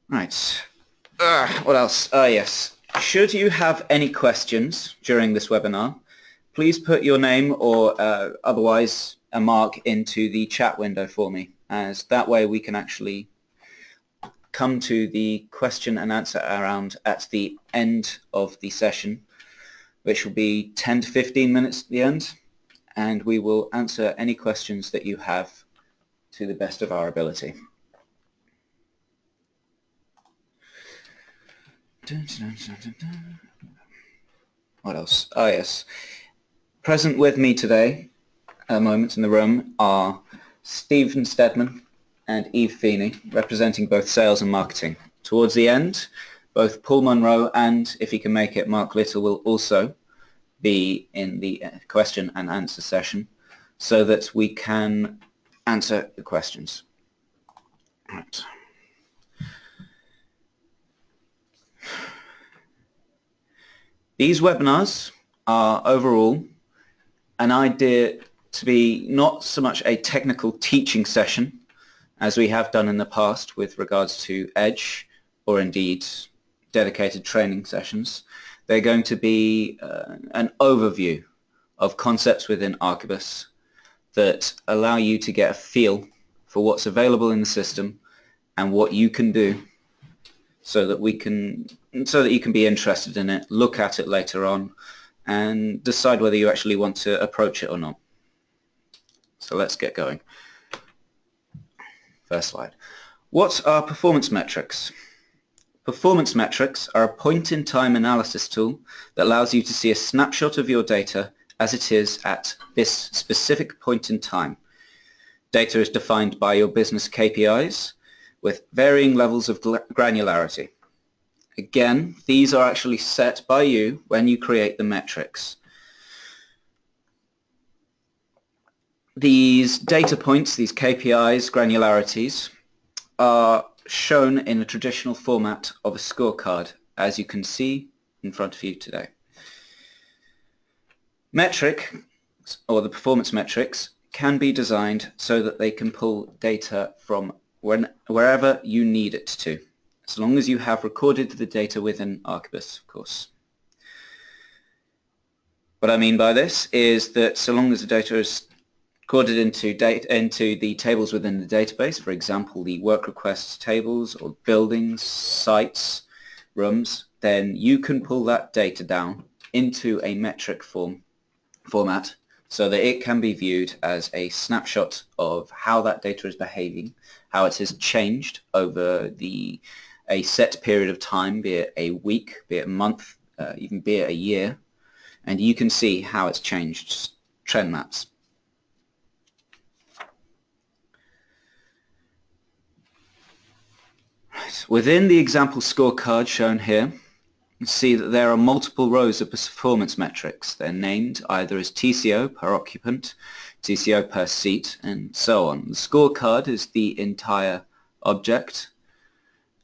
Right. What else? Yes. Should you have any questions during this webinar, please put your name or otherwise a mark into the chat window for me, as that way we can actually come to the question and answer round at the end of the session, which will be 10 to 15 minutes at the end, and we will answer any questions that you have to the best of our ability. What else? Oh yes. Present with me today, at the moment in the room, are Stephen Stedman and Eve Feeney, representing both sales and marketing. Towards the end, both Paul Munro and, if he can make it, Mark Little will also be in the question and answer session so that we can answer the questions. Right. These webinars are overall an idea to be not so much a technical teaching session as we have done in the past with regards to Edge or indeed dedicated training sessions. They're going to be an overview of concepts within Archibus that allow you to get a feel for what's available in the system and what you can do so that you can be interested in it, look at it later on, and decide whether you actually want to approach it or not. So let's get going. First slide. What are performance metrics? Performance metrics are a point-in-time analysis tool that allows you to see a snapshot of your data as it is at this specific point in time. Data is defined by your business KPIs with varying levels of granularity. Again, these are actually set by you when you create the metrics. These data points, these KPIs, granularities, are shown in a traditional format of a scorecard, as you can see in front of you today. Metrics, or the performance metrics, can be designed so that they can pull data from wherever you need it to, as long as you have recorded the data within Archibus, of course. What I mean by this is that so long as the data is recorded into the tables within the database, for example, the work requests tables or buildings, sites, rooms, then you can pull that data down into a metric format so that it can be viewed as a snapshot of how that data is behaving, how it has changed over a set period of time, be it a week, be it a month, even be it a year, and you can see how it's changed, trend maps. Right. Within the example scorecard shown here, you see that there are multiple rows of performance metrics. They're named either as TCO per occupant, TCO per seat, and so on. The scorecard is the entire object,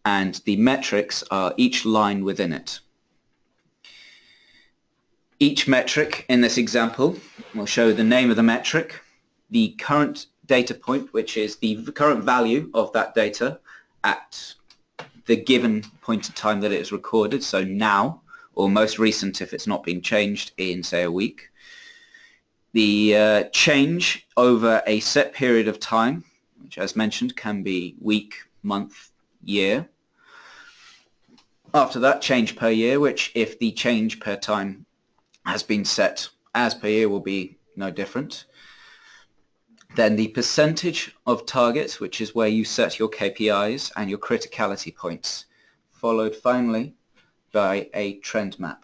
and the metrics are each line within it. Each metric in this example will show the name of the metric, the current data point, which is the current value of that data at the given point in time that it is recorded, so now, or most recent if it's not been changed in, say, a week. The change over a set period of time, which as mentioned can be week, month, year. After that, change per year, which if the change per time has been set as per year will be no different. Then the percentage of targets, which is where you set your KPIs and your criticality points, followed finally by a trend map.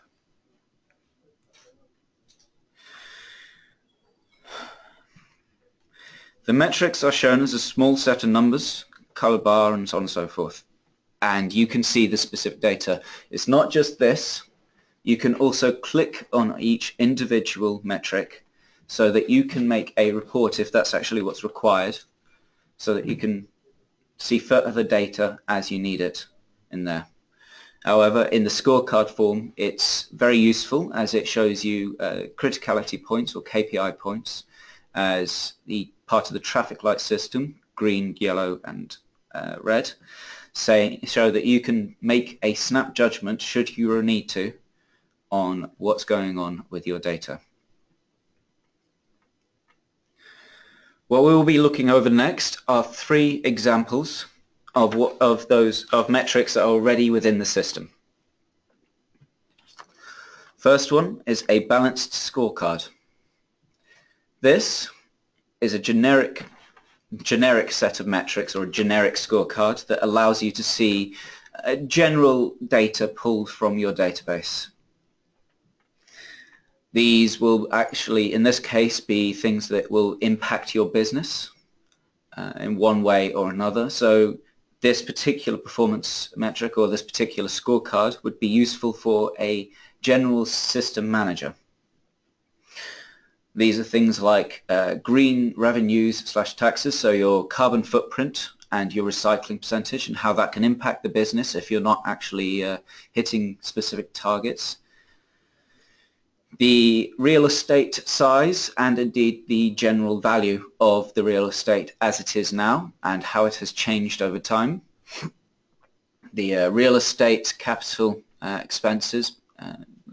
The metrics are shown as a small set of numbers, color bar, and so on and so forth. And you can see the specific data. It's not just this. You can also click on each individual metric so that you can make a report if that's actually what's required, so that you can see further data as you need it in there. However, in the scorecard form, it's very useful as it shows you criticality points or KPI points as the part of the traffic light system, green, yellow, and red, show that you can make a snap judgment should you need to on what's going on with your data. What we will be looking over next are 3 examples of metrics that are already within the system. First one is a balanced scorecard. This is a generic set of metrics, or a generic scorecard, that allows you to see general data pulled from your database. These will actually, in this case, be things that will impact your business in one way or another. So this particular performance metric, or this particular scorecard, would be useful for a general system manager. These are things like green revenues / taxes, so your carbon footprint and your recycling percentage, and how that can impact the business if you're not actually hitting specific targets. The real estate size, and indeed the general value of the real estate as it is now and how it has changed over time. The real estate capital expenses,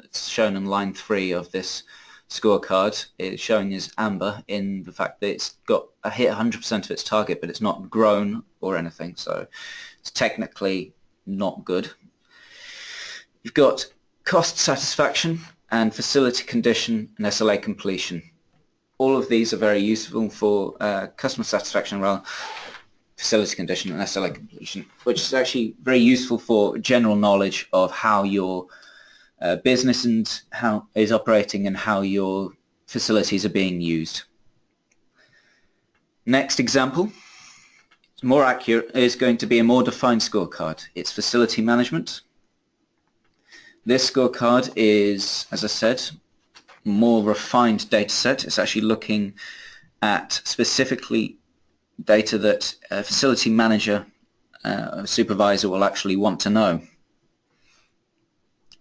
it's shown in line 3 of this scorecard, is showing as amber in the fact that it's got hit 100% of its target, but it's not grown or anything, so it's technically not good. You've got cost satisfaction and facility condition and SLA completion. All of these are very useful for customer satisfaction, facility condition and SLA completion, which is actually very useful for general knowledge of how your business and how is operating and how your facilities are being used. Next example, more accurate, is going to be a more defined scorecard. It's facility management. This scorecard is, as I said, more refined data set. It's actually looking at specifically data that a facility manager, a supervisor, will actually want to know.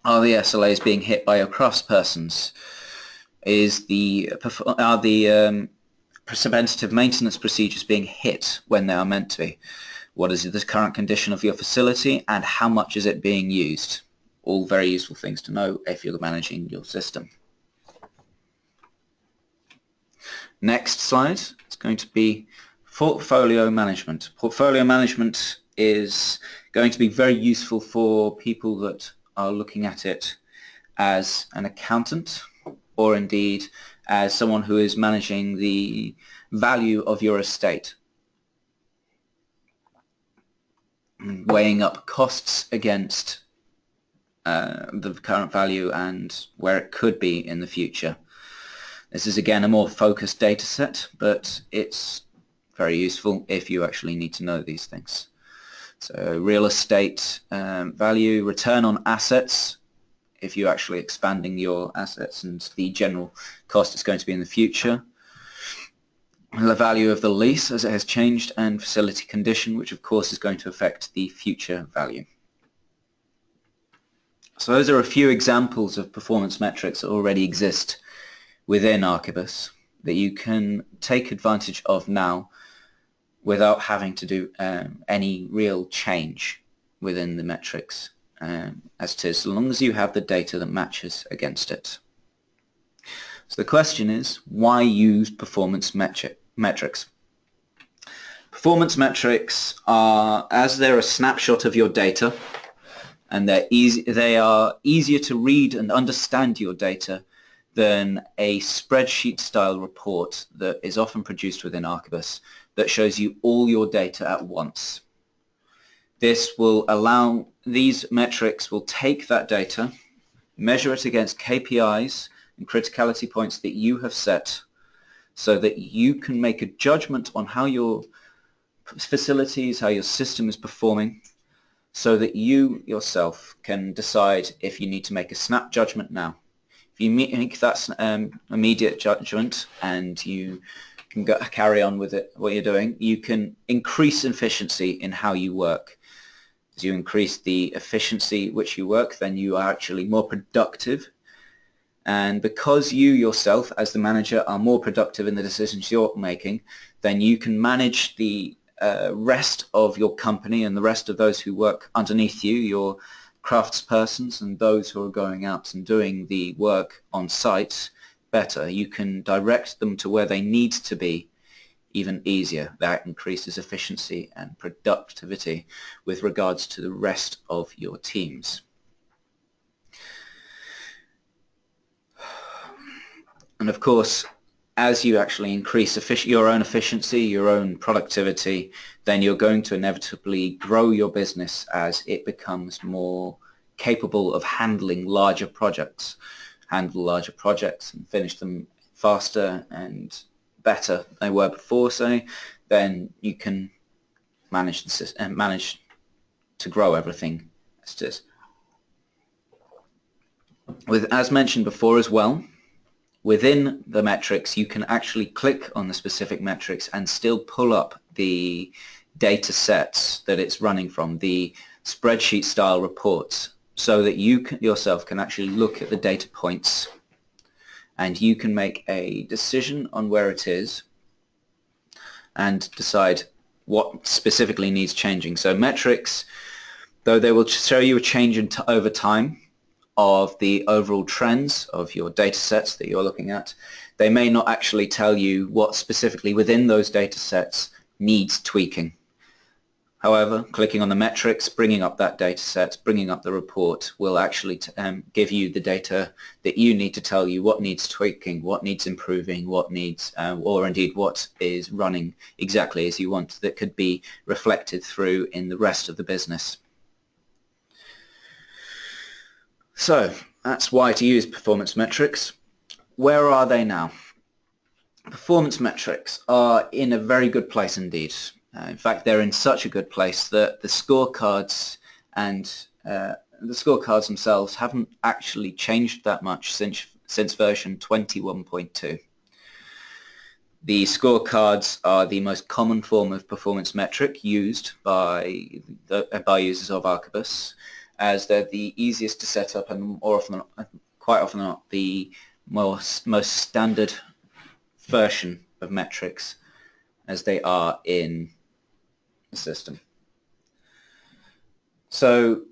Are the SLAs being hit by your craftspersons? Are the preventative maintenance procedures being hit when they are meant to be? What is the current condition of your facility, and how much is it being used? All very useful things to know if you're managing your system. Next slide is going to be portfolio management. Portfolio management is going to be very useful for people that are looking at it as an accountant, or indeed as someone who is managing the value of your estate, weighing up costs against the current value and where it could be in the future. This is again a more focused data set, but it's very useful if you actually need to know these things. So real estate value, return on assets, if you're actually expanding your assets, and the general cost it's going to be in the future. The value of the lease as it has changed, and facility condition, which of course is going to affect the future value. So those are a few examples of performance metrics that already exist within Archibus that you can take advantage of now without having to do any real change within the metrics, as it is, so long as you have the data that matches against it. So the question is, why use performance metrics? Performance metrics are, as they're a snapshot of your data, and they are easier to read and understand your data than a spreadsheet style report that is often produced within Archibus that shows you all your data at once. This will allow, these metrics will take that data, measure it against KPIs and criticality points that you have set, so that you can make a judgment on how your facilities, how your system is performing, so that you yourself can decide if you need to make a snap judgment now. If you make that immediate judgment and you can carry on with it, what you're doing, you can increase efficiency in how you work. As you increase the efficiency which you work, then you are actually more productive. And because you yourself, as the manager, are more productive in the decisions you're making, then you can manage the rest of your company and the rest of those who work underneath you, your craftspersons and those who are going out and doing the work on site, better. You can direct them to where they need to be even easier. That increases efficiency and productivity with regards to the rest of your teams. And of course, as you actually increase your own efficiency, your own productivity, then you're going to inevitably grow your business as it becomes more capable of handling larger projects. Handle larger projects and finish them faster and better than they were before, say, then you can manage the system and manage to grow everything as it is. As mentioned before as well, within the metrics, you can actually click on the specific metrics and still pull up the data sets that it's running from, the spreadsheet style reports, so that you yourself can actually look at the data points and you can make a decision on where it is and decide what specifically needs changing. So metrics, though they will show you a change over time of the overall trends of your data sets that you're looking at, they may not actually tell you what specifically within those data sets needs tweaking. However, clicking on the metrics, bringing up that data set, bringing up the report will actually give you the data that you need to tell you what needs tweaking, what needs improving, what needs, or indeed what is running exactly as you want, that could be reflected through in the rest of the business. So that's why to use performance metrics. Where are they now? Performance metrics are in a very good place indeed. In fact, they're in such a good place that the scorecards themselves haven't actually changed that much since version 21.2. The scorecards are the most common form of performance metric used by users of Archibus, as they're the easiest to set up and quite often not, the most standard version of metrics as they are in the system. So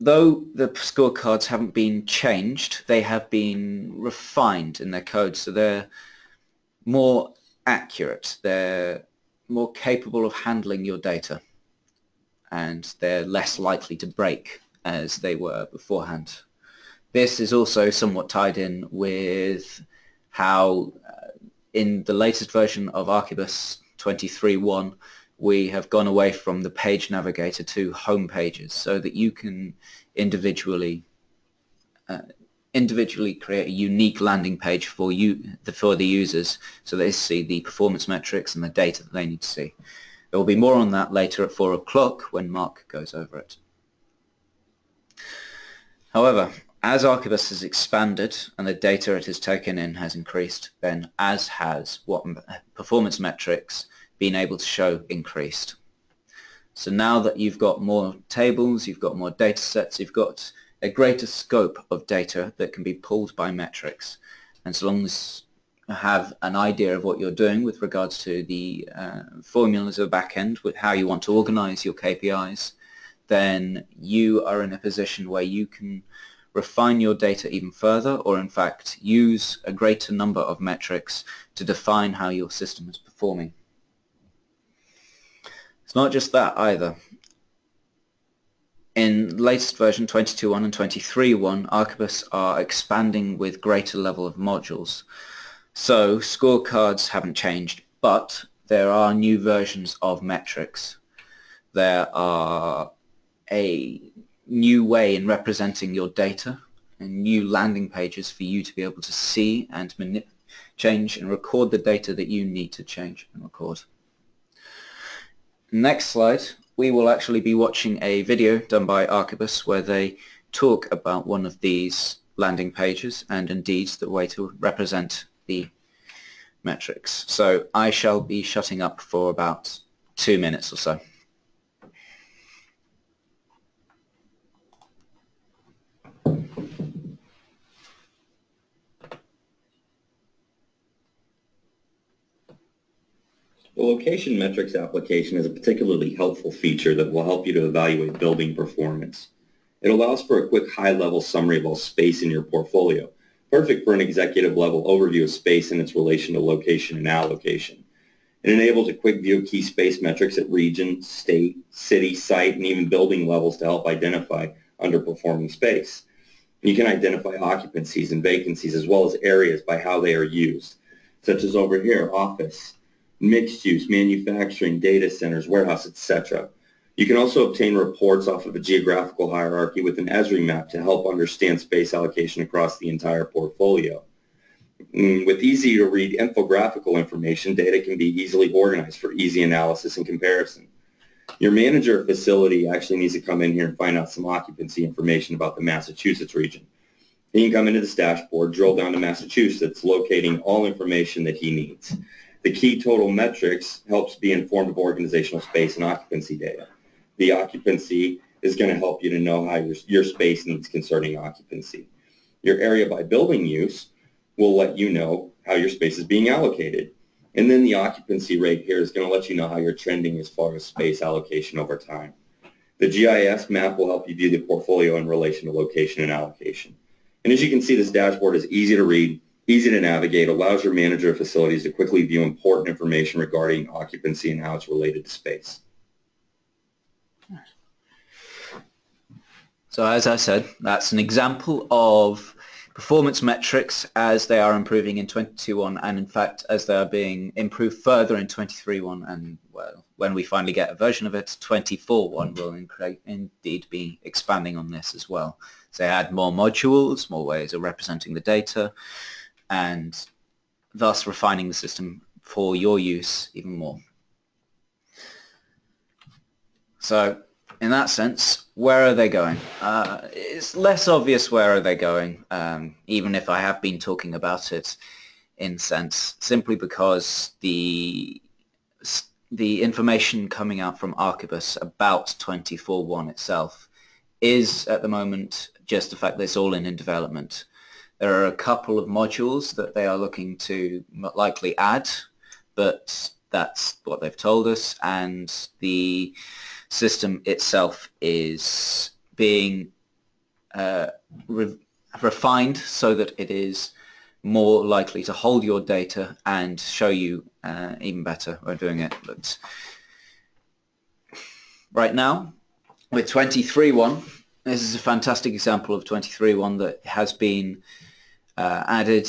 though the scorecards haven't been changed, they have been refined in their code, so they're more accurate, they're more capable of handling your data, and they're less likely to break as they were beforehand. This is also somewhat tied in with how in the latest version of Archibus 23.1 we have gone away from the page navigator to home pages, so that you can individually create a unique landing page for the users, so they see the performance metrics and the data that they need to see. There will be more on that later at 4 o'clock when Mark goes over it. However, as Archibus has expanded and the data it has taken in has increased, then as has what performance metrics been able to show increased. So now that you've got more tables, you've got more data sets, you've got a greater scope of data that can be pulled by metrics. And so long as you have an idea of what you're doing with regards to the formulas of the back end, with how you want to organize your KPIs, then you are in a position where you can refine your data even further, or in fact use a greater number of metrics to define how your system is performing. It's not just that either. In latest version 22.1 and 23.1, Archibus are expanding with greater level of modules. So scorecards haven't changed, but there are new versions of metrics. There are a new way in representing your data and new landing pages for you to be able to see and change and record the data that you need to change and record. Next slide, we will actually be watching a video done by Archibus where they talk about one of these landing pages and indeed the way to represent the metrics. So I shall be shutting up for about 2 minutes or so. The location metrics application is a particularly helpful feature that will help you to evaluate building performance. It allows for a quick high-level summary of all space in your portfolio, perfect for an executive-level overview of space and its relation to location and allocation. It enables a quick view of key space metrics at region, state, city, site, and even building levels to help identify underperforming space. You can identify occupancies and vacancies as well as areas by how they are used, such as over here, office, mixed use, manufacturing, data centers, warehouse, etc. You can also obtain reports off of a geographical hierarchy with an Esri map to help understand space allocation across the entire portfolio. With easy-to-read infographical information, data can be easily organized for easy analysis and comparison. Your manager of facility actually needs to come in here and find out some occupancy information about the Massachusetts region. He can come into this dashboard, drill down to Massachusetts, locating all information that he needs. The key total metrics helps be informed of organizational space and occupancy data. The occupancy is going to help you to know how your space needs concerning occupancy. Your area by building use will let you know how your space is being allocated. And then the occupancy rate here is going to let you know how you're trending as far as space allocation over time. The GIS map will help you view the portfolio in relation to location and allocation. And as you can see, this dashboard is easy to read, easy to navigate, allows your manager of facilities to quickly view important information regarding occupancy and how it's related to space. So as I said, that's an example of performance metrics as they are improving in 22.1 and in fact as they are being improved further in 23.1 and well, when we finally get a version of it, 24.1 will indeed be expanding on this as well. So add more modules, more ways of representing the data and thus refining the system for your use even more. So in that sense, where are they going? It's less obvious where are they going, even if I have been talking about it in sense, simply because the information coming out from Archibus about 24.1 itself is at the moment just the fact that it's all in development. There are a couple of modules that they are looking to likely add, but that's what they've told us, and the system itself is being refined so that it is more likely to hold your data and show you even better when doing it. But right now, with 23.1, this is a fantastic example of 23.1 that has been added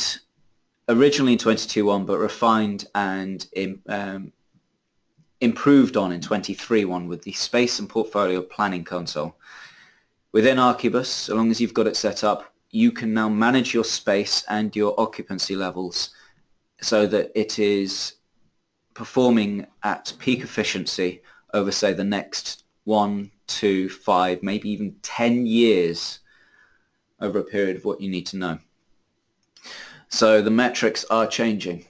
originally in 22.1 but refined and improved on in 23.1 with the Space and Portfolio Planning Console. Within Archibus, so long as you've got it set up, you can now manage your space and your occupancy levels so that it is performing at peak efficiency over, say, the next 1, 2, 5, maybe even 10 years over a period of what you need to know. So the metrics are changing,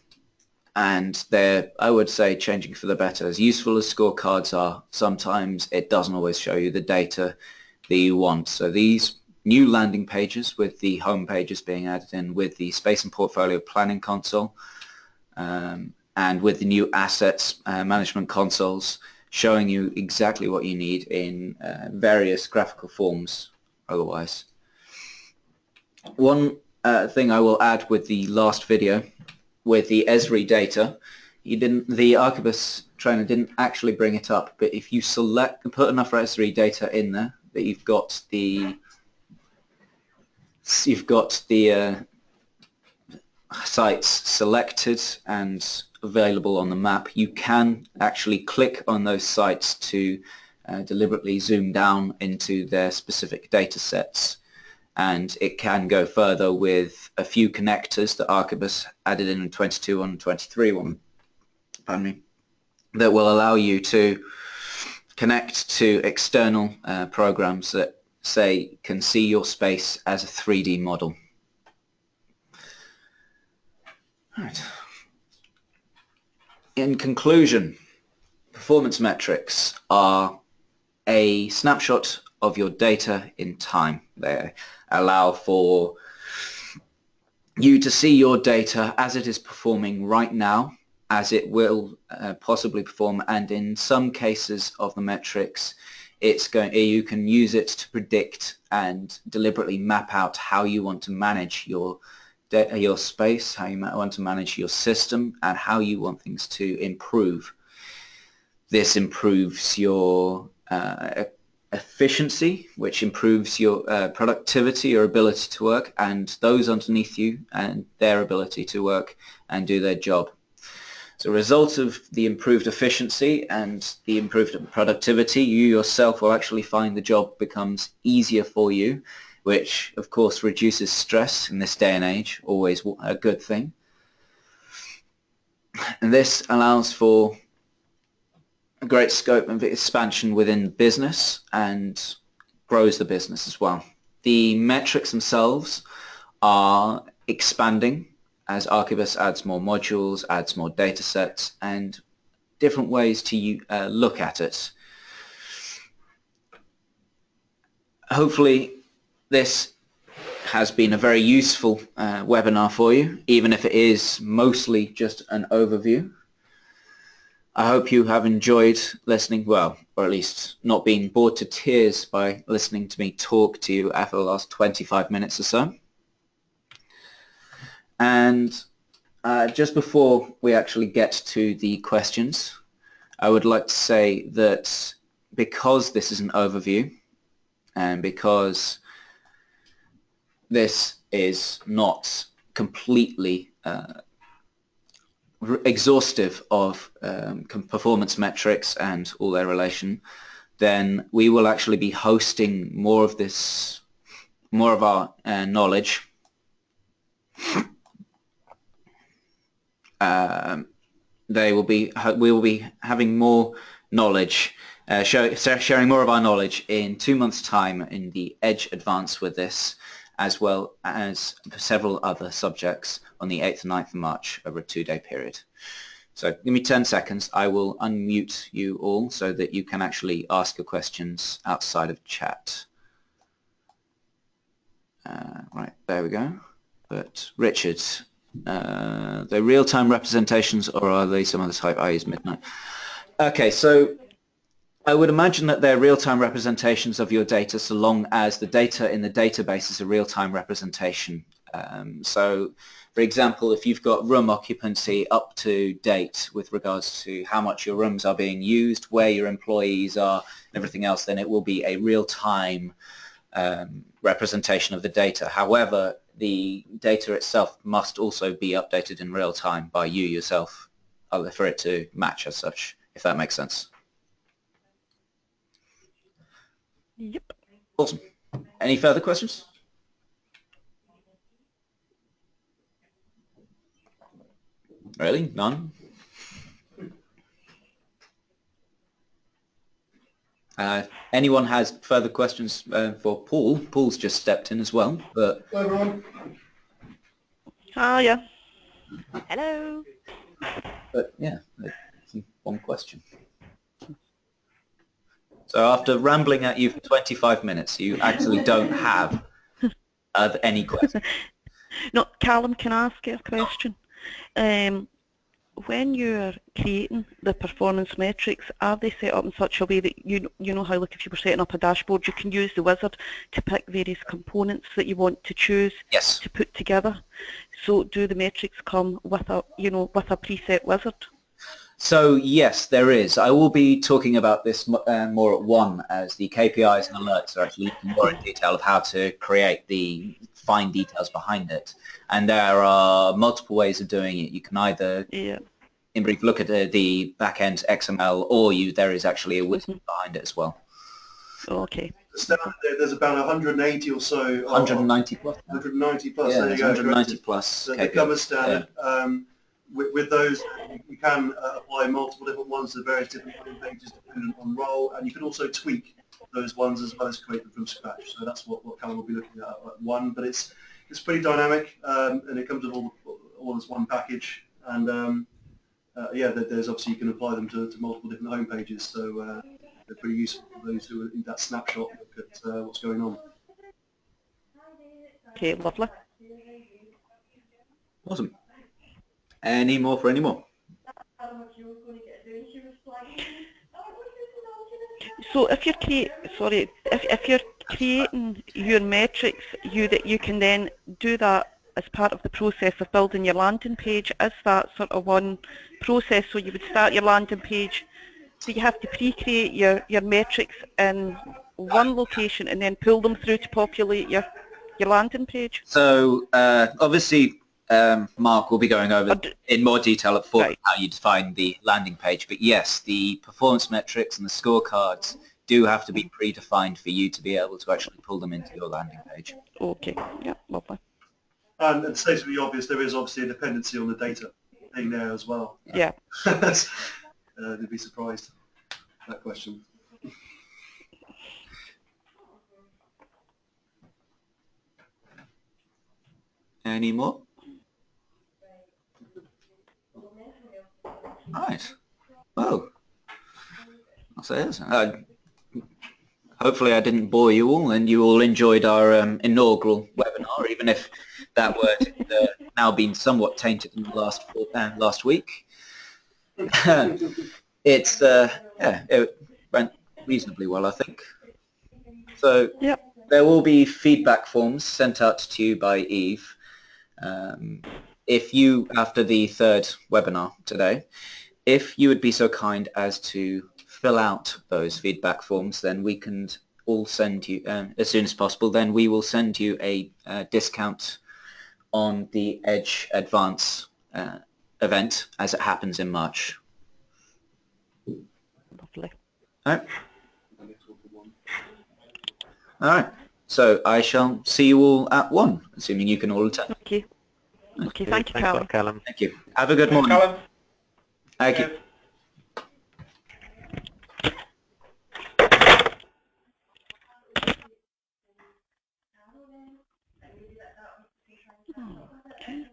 and they're, I would say, changing for the better. As useful as scorecards are, sometimes it doesn't always show you the data that you want. So these new landing pages with the home pages being added in with the Space and Portfolio Planning Console and with the new assets management consoles showing you exactly what you need in various graphical forms otherwise. One thing I will add with the last video with the Esri data, the Archibus trainer didn't actually bring it up, but if you select and put enough Esri data in there that you've got the sites selected and available on the map, you can actually click on those sites to deliberately zoom down into their specific data sets, and it can go further with a few connectors that Archibus added in 22.1 and 23.1, pardon me, that will allow you to connect to external programs that, say, can see your space as a 3D model. Right. In conclusion, performance metrics are a snapshot of your data in time. They allow for you to see your data as it is performing right now as it will possibly perform, and in some cases of the metrics, you can use it to predict and deliberately map out how you want to manage your space, how you want to manage your system, and how you want things to improve. This improves your efficiency, which improves your productivity, your ability to work, and those underneath you and their ability to work and do their job. As a result of the improved efficiency and the improved productivity, you yourself will actually find the job becomes easier for you, which of course reduces stress in this day and age, always a good thing. And this allows for a great scope of expansion within business and grows the business as well. The metrics themselves are expanding as Archibus adds more modules, adds more data sets, and different ways to look at it. Hopefully this has been a very useful webinar for you, even if it is mostly just an overview. I hope you have enjoyed listening, well, or at least not being bored to tears by listening to me talk to you after the last 25 minutes or so. And just before we actually get to the questions, I would like to say that because this is an overview and because this is not completely exhaustive of performance metrics and all their relation, then we will actually be hosting more of our knowledge. We will be having more knowledge, sharing more of our knowledge in 2 months' time in the Edge Advance with this, as well as several other subjects on the 8th and 9th of March over a 2-day period. So give me 10 seconds. I will unmute you all so that you can actually ask your questions outside of chat. Right, there we go. But Richard, the real-time representations, or are they some other type? I use Midnight. Okay, so I would imagine that they're real-time representations of your data so long as the data in the database is a real-time representation. So, for example, if you've got room occupancy up to date with regards to how much your rooms are being used, where your employees are, and everything else, then it will be a real-time representation of the data. However, the data itself must also be updated in real time by you yourself for it to match as such, if that makes sense. Yep. Awesome. Any further questions? Really? None? Anyone has further questions for Paul? Paul's just stepped in as well. But Hello, everyone. Oh, yeah. Hello. But yeah, one question. So after rambling at you for 25 minutes, you actually don't have any questions. No, Callum, can I ask you a question? When you're creating the performance metrics, are they set up in such a way that you know how, like, if you were setting up a dashboard, you can use the wizard to pick various components that you want to choose Yes. to put together? So do the metrics come with a preset wizard? So yes, there is. I will be talking about this more at one, as the KPIs and alerts are actually looking more in detail of how to create the fine details behind it. And there are multiple ways of doing it. You can either, in brief, look at the back-end XML, or there is actually a wizard behind it as well. Oh, okay. There's about 180 or so. 190 plus. 190 plus. Yeah, there you go. 190 plus. So they come as standard. Yeah. With those, you can apply multiple different ones to various different home pages depending on role, and you can also tweak those ones as well as create them from scratch. So that's what Callum will be looking at one. But it's pretty dynamic, and it comes with all as one package. And yeah, there's obviously you can apply them to multiple different home pages. So they're pretty useful for those who are in that snapshot look at what's going on. Okay, lovely. Awesome. Any more for any more? So if you're if you're creating your metrics, you can then do that as part of the process of building your landing page. Is that sort of one process? So you would start your landing page. Do you have to pre-create your metrics in one location and then pull them through to populate your landing page? So obviously Mark will be going over in more detail at Right. how you define the landing page, but yes, the performance metrics and the scorecards do have to be predefined for you to be able to actually pull them into your landing page. Okay, yeah, lovely. And to state the obvious, there is obviously a dependency on the data thing there as well. Yeah. They'd be surprised at that question. Any more? Right. Well, I'll say this. Hopefully I didn't bore you all and you all enjoyed our inaugural webinar, even if that word has now been somewhat tainted in the last week. It went reasonably well, I think. So yep. There will be feedback forms sent out to you by Eve. If you, after the third webinar today, if you would be so kind as to fill out those feedback forms, then we can all send you, as soon as possible, then we will send you a discount on the Edge Advance event as it happens in March. Lovely. All right. All right. So I shall see you all at 1, assuming you can all attend. Okay. Okay, thank you, Callum. Callum. Thank you. Have a good morning. Callum. Thank you. Okay.